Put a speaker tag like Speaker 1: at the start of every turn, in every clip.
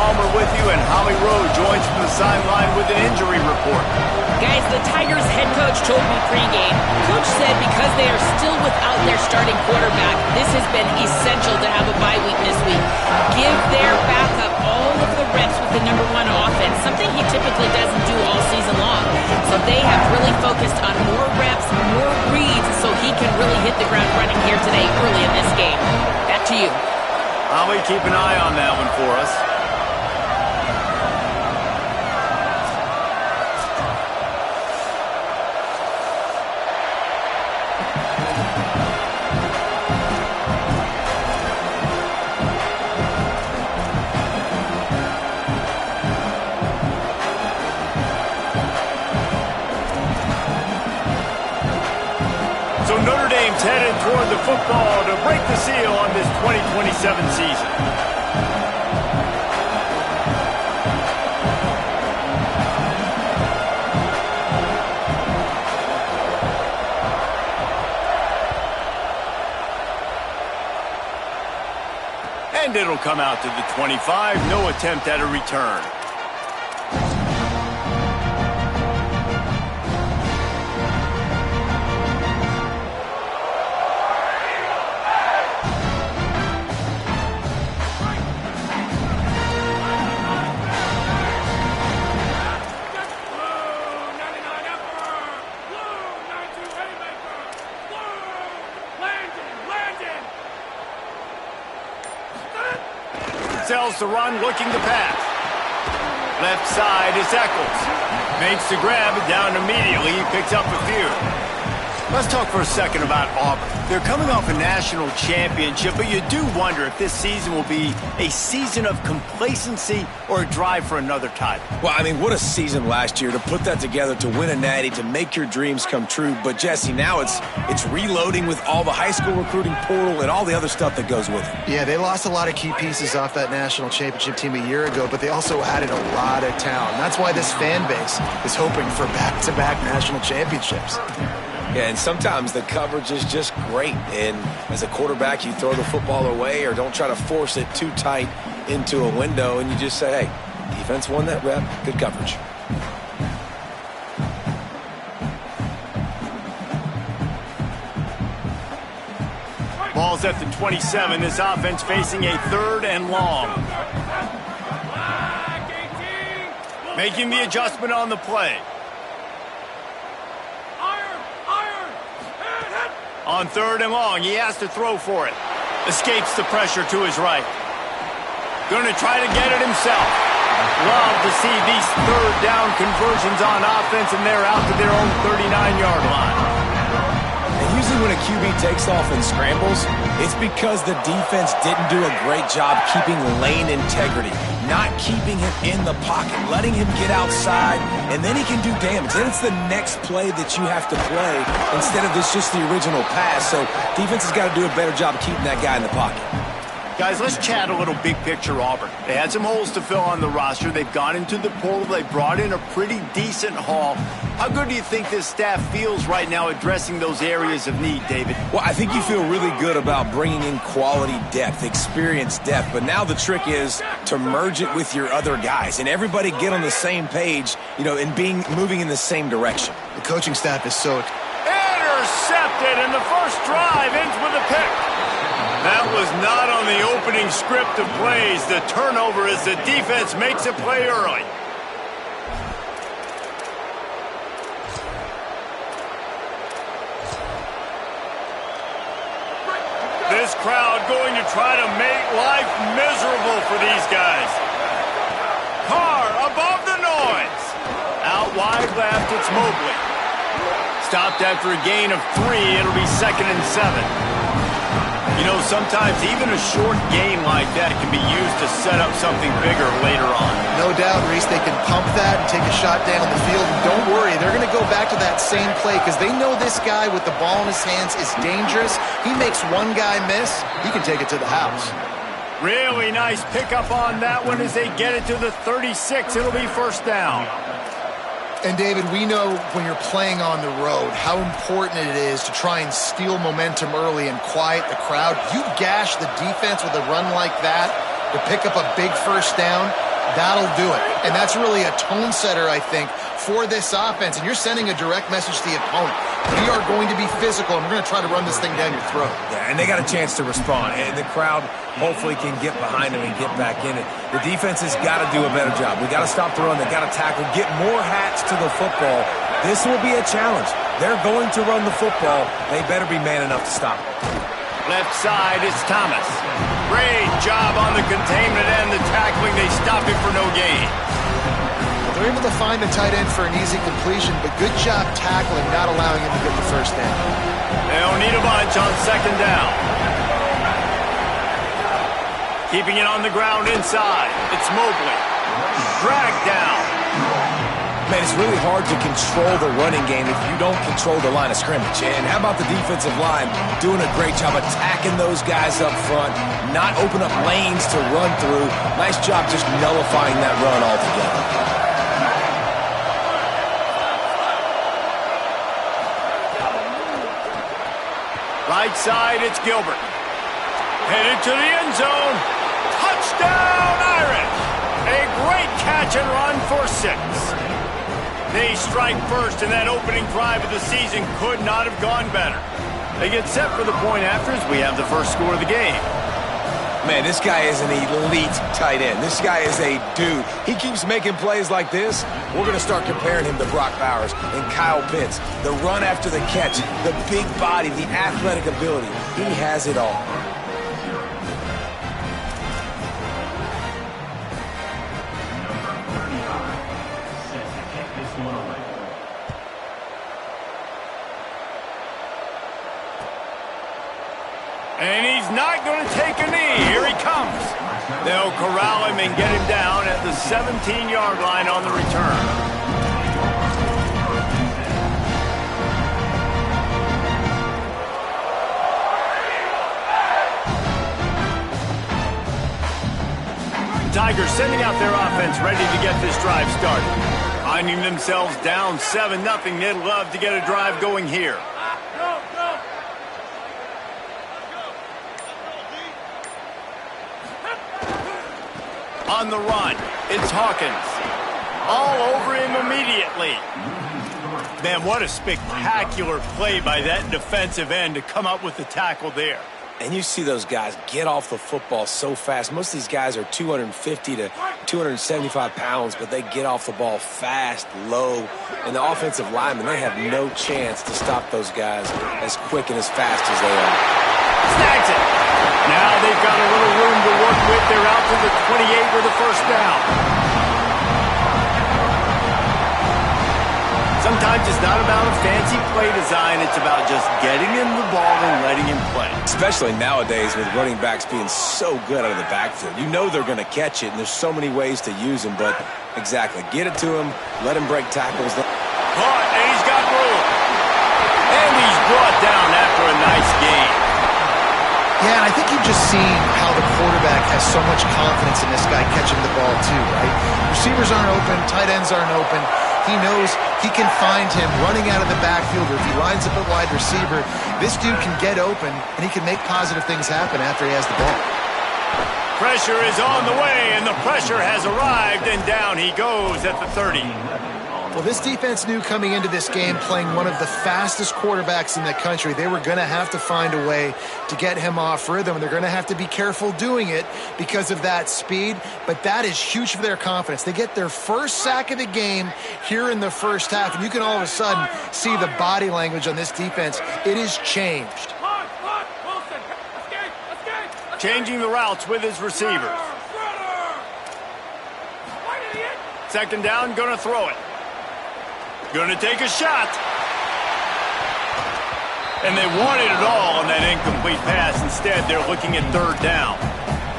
Speaker 1: Palmer with you, and Holly Rowe joins from the sideline with an injury report.
Speaker 2: Guys, the Tigers head coach told me pregame. Coach said because they are still without their starting quarterback, this has been essential to have a bye week this week. Give their backup all of the reps with the #1 offense, something he typically doesn't do all season long. So they have really focused on more reps, more reads, so he can really hit the ground running here today early in this game. Back to you.
Speaker 1: Holly, keep an eye on that one for us. So Notre Dame's headed toward the football to break the seal on this 2027 season. And it'll come out to the 25. No attempt at a return. Sells the run, looking to pass. Left side is Eccles. Makes the grab, down immediately. He picks up a few. Let's talk for a second about Auburn. They're coming off a national championship, but you do wonder if this season will be a season of complacency or a drive for another title.
Speaker 3: Well, I mean, what a season last year to put that together, to win a natty, to make your dreams come true. But, Jesse, now it's reloading with all the high school recruiting portal and all the other stuff that goes with it.
Speaker 4: Yeah, they lost a lot of key pieces off that national championship team a year ago, but they also added a lot of talent. That's why this fan base is hoping for back-to-back national championships.
Speaker 3: Yeah, and sometimes the coverage is just great. And as a quarterback, you throw the football away or don't try to force it too tight into a window, and you just say, hey, defense won that rep, good coverage.
Speaker 1: Ball's at the 27. This offense facing a 3rd and long. Making the adjustment on the play. On 3rd and long, he has to throw for it. Escapes the pressure to his right. Going to try to get it himself. Love to see these 3rd down conversions on offense, and they're out to their own 39-yard line.
Speaker 3: And usually when a QB takes off and scrambles, it's because the defense didn't do a great job keeping lane integrity, not keeping him in the pocket, letting him get outside, and then he can do damage. Then it's the next play that you have to play instead of just the original pass. So defense has got to do a better job of keeping that guy in the pocket.
Speaker 1: Guys, let's chat a little big picture Auburn. They had some holes to fill on the roster. They've gone into the portal. They brought in a pretty decent haul. How good do you think this staff feels right now addressing those areas of need, David?
Speaker 3: Well, I think you feel really good about bringing in quality depth, experience depth. But now the trick is to merge it with your other guys and everybody get on the same page, and moving in the same direction.
Speaker 4: The coaching staff is so...
Speaker 1: Intercepted, and the first drive ends with a pick. That was not on the opening script of plays. The turnover as the defense makes a play early. This crowd going to try to make life miserable for these guys. Carr above the noise. Out wide left, it's Mobley. Stopped after a gain of 3. It'll be 2nd and 7. Sometimes even a short game like that can be used to set up something bigger later on.
Speaker 4: No doubt, Reese, they can pump that and take a shot down the field. And don't worry, they're going to go back to that same play because they know this guy with the ball in his hands is dangerous. He makes one guy miss, he can take it to the house.
Speaker 1: Really nice pickup on that one as they get it to the 36. It'll be 1st down.
Speaker 4: And, David, we know when you're playing on the road how important it is to try and steal momentum early and quiet the crowd. You gash the defense with a run like that to pick up a big 1st down. That'll do it. And that's really a tone setter, I think, for this offense. And you're sending a direct message to the opponent. We are going to be physical, and we're going to try to run this thing down your throat.
Speaker 3: Yeah, and they got a chance to respond. And the crowd hopefully can get behind them and get back in it. The defense has got to do a better job. We got to stop the run. They got to tackle, get more hats to the football. This will be a challenge. They're going to run the football. They better be man enough to stop it.
Speaker 1: Left side is Thomas. Great job on the containment and the tackling. They stop him for no gain.
Speaker 4: They're able to find the tight end for an easy completion, but good job tackling, not allowing him to get the first down.
Speaker 1: They don't need a bunch on second down. Keeping it on the ground inside. It's Mobley. Dragged down.
Speaker 3: Man, it's really hard to control the running game if you don't control the line of scrimmage. And how about the defensive line doing a great job attacking those guys up front, not open up lanes to run through. Nice job just nullifying that run altogether.
Speaker 1: Right side, it's Gilbert. Headed to the end zone. Touchdown, Irish! A great catch and run for 6. They strike first, and that opening drive of the season could not have gone better. They get set for the point afters. We have the first score of the game.
Speaker 3: Man, this guy is an elite tight end. This guy is a dude. He keeps making plays like this. We're going to start comparing him to Brock Bowers and Kyle Pitts. The run after the catch, the big body, the athletic ability. He has it all.
Speaker 1: And he's not going to take a knee. Here he comes. They'll corral him and get him down at the 17-yard line on the return. The Tigers sending out their offense ready to get this drive started. Finding themselves down 7-0. They'd love to get a drive going here. On the run, it's Hawkins. All over him immediately. Man, what a spectacular play by that defensive end to come up with the tackle there.
Speaker 3: And you see those guys get off the football so fast. Most of these guys are 250 to 275 pounds, but they get off the ball fast, low. And the offensive linemen, they have no chance to stop those guys as quick and as fast as they are.
Speaker 1: Snags it. Now they've got a little room to work with. They're out to the 28 with a first down. Sometimes it's not about a fancy play design. It's about just getting him the ball and letting him play.
Speaker 3: Especially nowadays with running backs being so good out of the backfield. You know they're going to catch it, and there's so many ways to use them. But exactly, get it to him, let him break tackles.
Speaker 1: Caught, and he's got room. And he's brought down after a nice game.
Speaker 4: Yeah, and I think you've just seen how the quarterback has so much confidence in this guy catching the ball too, right? Receivers aren't open, tight ends aren't open. He knows he can find him running out of the backfield, or if he lines up at wide receiver, this dude can get open, and he can make positive things happen after he has the ball.
Speaker 1: Pressure is on the way, and the pressure has arrived, and down he goes at the 30.
Speaker 4: Well, this defense knew coming into this game, playing one of the fastest quarterbacks in the country, they were going to have to find a way to get him off rhythm. They're going to have to be careful doing it because of that speed, but that is huge for their confidence. They get their first sack of the game here in the first half, and you can all of a sudden see the body language on this defense. It is changed.
Speaker 1: Changing the routes with his receivers. Second down, going to throw it. Going to take a shot. And they wanted it all on that incomplete pass. Instead, they're looking at third down.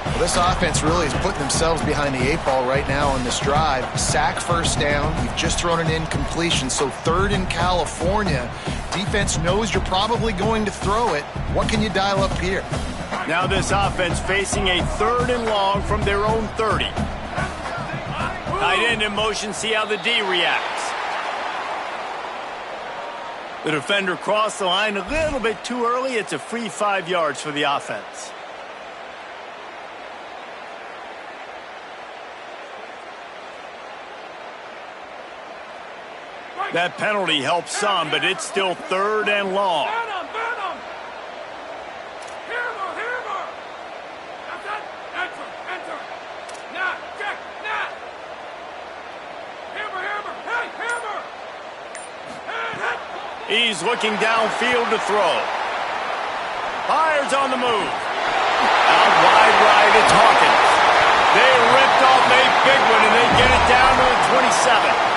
Speaker 4: Well, this offense really is putting themselves behind the 8 ball right now on this drive. Sack first down. You've just thrown an incompletion. So third in California. Defense knows you're probably going to throw it. What can you dial up here?
Speaker 1: Now this offense facing a third and long from their own 30. Tight end in motion. See how the D reacts. The defender crossed the line a little bit too early. It's a free 5 yards for the offense. That penalty helps some, but it's still 3rd and long. He's looking downfield to throw. Fires on the move. Out wide right, it's Hawkins. They ripped off a big one, and they get it down to the 27.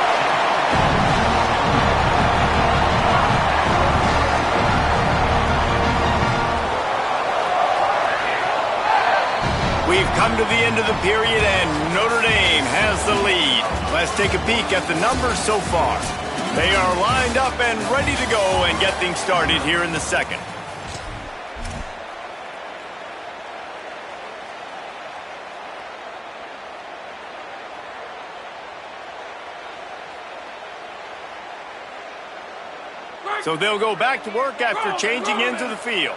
Speaker 1: We've come to the end of the period, and Notre Dame has the lead. Let's take a peek at the numbers so far. They are lined up and ready to go and get things started here in the second. So they'll go back to work after changing into the field.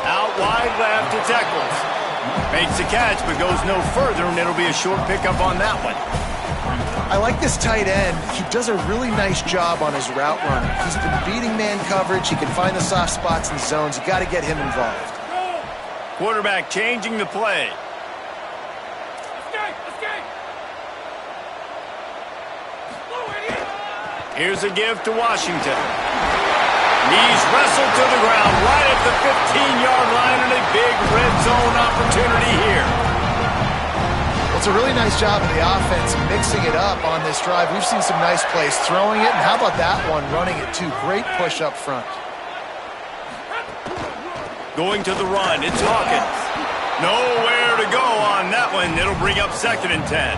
Speaker 1: Out wide left, it's Eccles. Makes the catch, but goes no further, and it'll be a short pickup on that one.
Speaker 4: I like this tight end. He does a really nice job on his route running. He's been beating man coverage. He can find the soft spots and zones. You got to get him involved.
Speaker 1: Quarterback changing the play. Here's a give to Washington. He's wrestled to the ground right at the 15-yard line, and a big red zone opportunity here.
Speaker 4: Well, it's a really nice job of the offense mixing it up on this drive. We've seen some nice plays throwing it, and how about that one running it too? Great push up front.
Speaker 1: Going to the run, it's Hawkins. Nowhere to go on that one. It'll bring up 2nd and 10.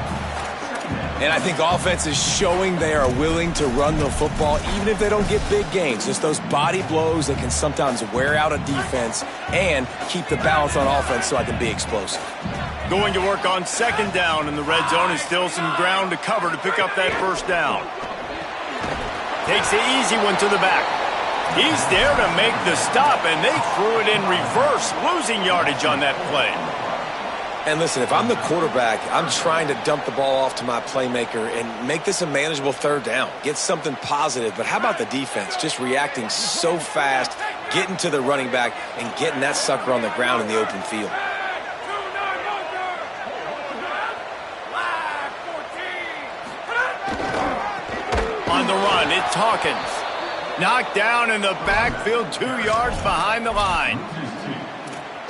Speaker 3: And I think offense is showing they are willing to run the football, even if they don't get big gains. Just those body blows that can sometimes wear out a defense and keep the balance on offense so I can be explosive.
Speaker 1: Going to work on 2nd down in the red zone, and still some ground to cover to pick up that 1st down. Takes the easy one to the back. He's there to make the stop, and they threw it in reverse, losing yardage on that play.
Speaker 3: And listen, if I'm the quarterback, I'm trying to dump the ball off to my playmaker and make this a manageable 3rd down. Get something positive. But how about the defense? Just reacting so fast, getting to the running back, and getting that sucker on the ground in the open field.
Speaker 1: On the run, it's Hawkins. Knocked down in the backfield, 2 yards behind the line.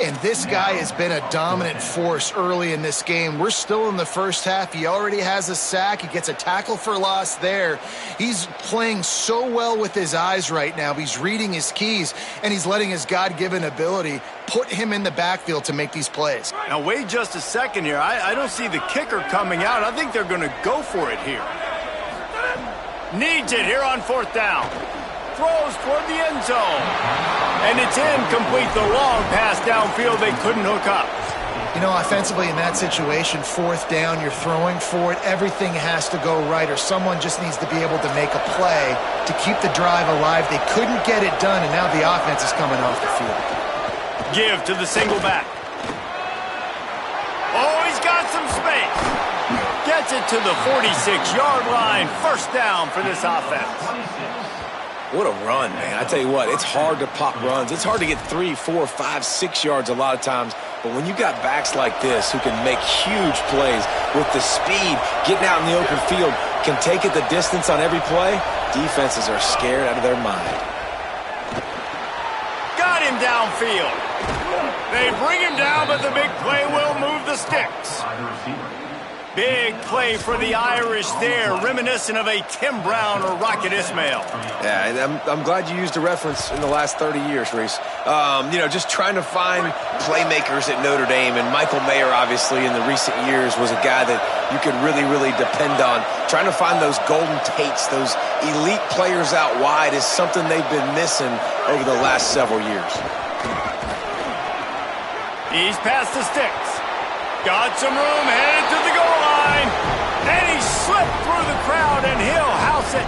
Speaker 4: And this guy has been a dominant force early in this game. We're still in the first half. He already has a sack. He gets a tackle for loss there. He's playing so well with his eyes right now. He's reading his keys, and he's letting his God-given ability put him in the backfield to make these plays.
Speaker 1: Now, wait just a second here. I don't see the kicker coming out. I think they're going to go for it here. Needs it here on 4th down. Throws toward the end zone. And it's incomplete. The long pass downfield, they couldn't hook up.
Speaker 4: You know, offensively in that situation, 4th down, you're throwing for it. Everything has to go right, or someone just needs to be able to make a play to keep the drive alive. They couldn't get it done, and now the offense is coming off the field.
Speaker 1: Give to the single back. Oh, he's got some space. Gets it to the 46-yard line. 1st down for this offense.
Speaker 3: What a run, man. I tell you what, it's hard to pop runs. It's hard to get 3, 4, 5, 6 yards a lot of times. But when you got backs like this who can make huge plays with the speed, getting out in the open field, can take it the distance on every play, defenses are scared out of their mind.
Speaker 1: Got him downfield. They bring him down, but the big play will move the sticks. Big play for the Irish there, reminiscent of a Tim Brown or Rocket Ismail.
Speaker 3: Yeah, and I'm glad you used a reference in the last 30 years, Reese. Just trying to find playmakers at Notre Dame, and Michael Mayer, obviously, in the recent years was a guy that you could really, really depend on. Trying to find those golden Tates, those elite players out wide is something they've been missing over the last several years.
Speaker 1: He's past the sticks. Got some room, headed to the goal line. And he slipped through the crowd, and he'll